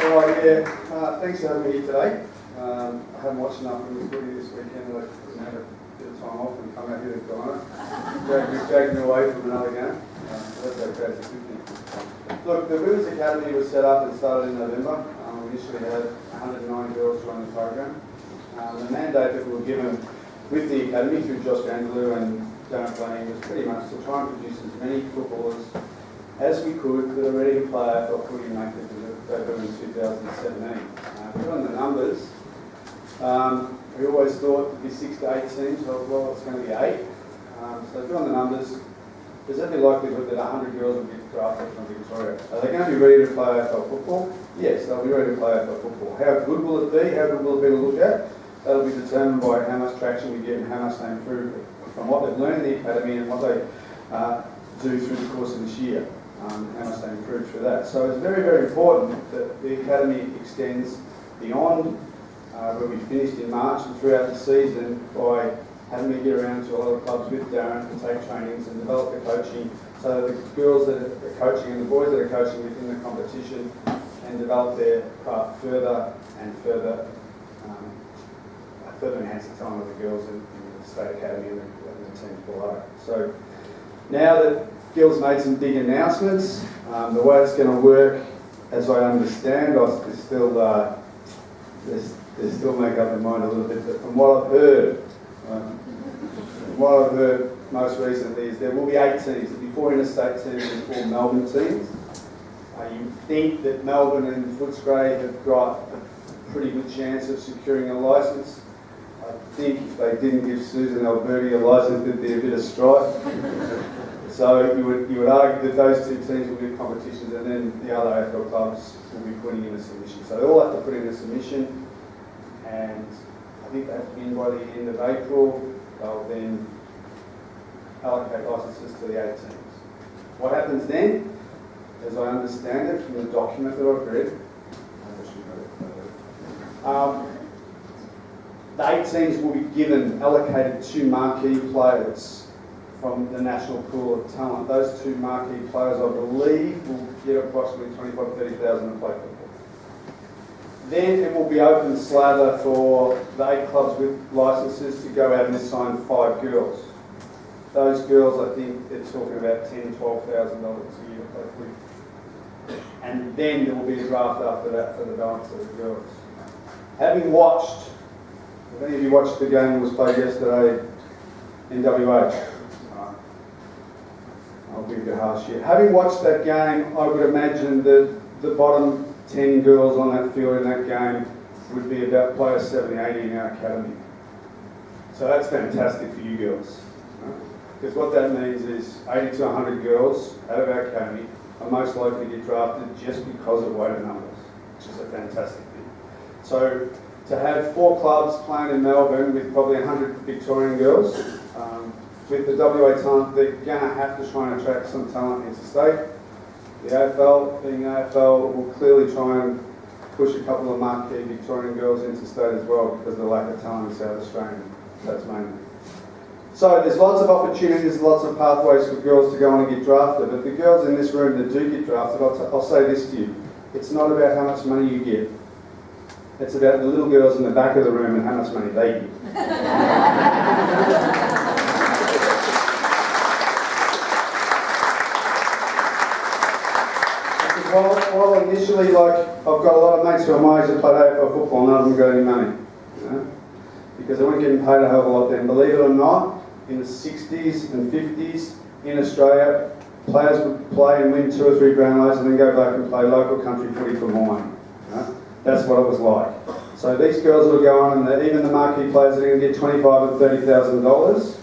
Thanks for having me here today. I haven't watched enough of the footy this weekend. I didn't have a bit of time off and come out here to Guyana. Dragged me away from another game. So that's okay, it's a good thing. Look, the Women's Academy was set up and started in November. We initially had 109 girls join the program. The mandate that we were given with the Academy through Josh Vanderloo and Darren Fleming was pretty much to try and produce as many footballers as we could that are ready to play AFL footy and make it to the in 2017. Given the numbers, we always thought it'd be 6 to 8 teams, well it's going to be 8. So given the numbers, there's every likelihood that 100 girls will get drafted from Victoria. Are they going to be ready to play AFL football? Yes, they'll be ready to play AFL football. How good will it be? How good will it be to look at? That'll be determined by how much traction we get and how much they improve from what they've learned in the academy and what they do through the course of this year. How much they improve through that. So it's very, very important that the academy extends beyond where we finished in March and throughout the season by having me get around to a lot of clubs with Darren to take trainings and develop the coaching so that the girls that are coaching and the boys that are coaching within the competition can develop their craft further and further enhance the time of the girls in the state academy and the teams below. So now that Gil's made some big announcements, the way it's going to work, as I understand, they still make up their mind a little bit, but from what I've heard, most recently is there will be 8 teams. There'll be 4 interstate teams and 4 Melbourne teams. You think that Melbourne and Footscray have got a pretty good chance of securing a licence. I think if they didn't give Susan Alberti a licence, there'd be a bit of strife. So you would argue that those 2 teams will be competitions, and then the other AFL clubs will be putting in a submission. So they all have to put in a submission, and I think they have to begin by the end of April. They'll then allocate licences to the 8 teams. What happens then, as I understand it from the document that I've read, the 8 teams will be given, allocated 2 marquee players from the national pool of talent. Those 2 marquee players, I believe, will get approximately 25,000 to 30,000 to play football. Then it will be open slather for the 8 clubs with licences to go out and sign 5 girls. Those girls, I think they're talking about $10,000 to $12,000 a year to play footy. And then there will be a draft after that for the balance of the girls. Having watched, if any of you watched the game that was played yesterday in WA, I'll be a bit harsh here. Having watched that game, I would imagine that the bottom 10 girls on that field in that game would be about player 70, 80 in our academy. So that's fantastic for you girls. Because what that means is 80 to 100 girls out of our academy are most likely to get drafted just because of weighted numbers, which is a fantastic thing. So to have 4 clubs playing in Melbourne with probably 100 Victorian girls, with the WA talent, they're going to have to try and attract some talent into state. The AFL, being AFL, will clearly try and push a couple of marquee Victorian girls into state as well because of the lack of talent in South Australia. That's mainly. So there's lots of opportunities, lots of pathways for girls to go on and get drafted, but the girls in this room that do get drafted, I'll say this to you, it's not about how much money you get. It's about the little girls in the back of the room and how much money they get. While initially, I've got a lot of mates who are my age that played AFL football, none of them got any money, because they weren't getting paid a hell of a lot then. Believe it or not, in the 60s and 50s in Australia, players would play and win 2 or 3 Brownlows and then go back and play local country footy for more money. That's what it was like. So these girls will go on, and even the marquee players that are going to get $25,000 to $30,000,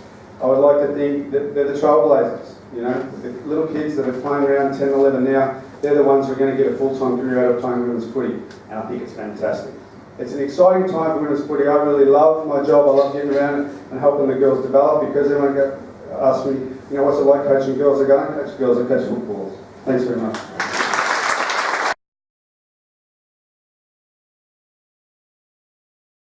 I would like to think that they're the trailblazers. The little kids that are playing around 10, 11 now, they're the ones who are going to get a full-time career out of playing women's footy. And I think it's fantastic. It's an exciting time for women's footy. I really love my job. I love getting around and helping the girls develop, because everyone asks me, what's it like coaching girls? I go, I don't coach girls, I coach footballers. Thanks very much.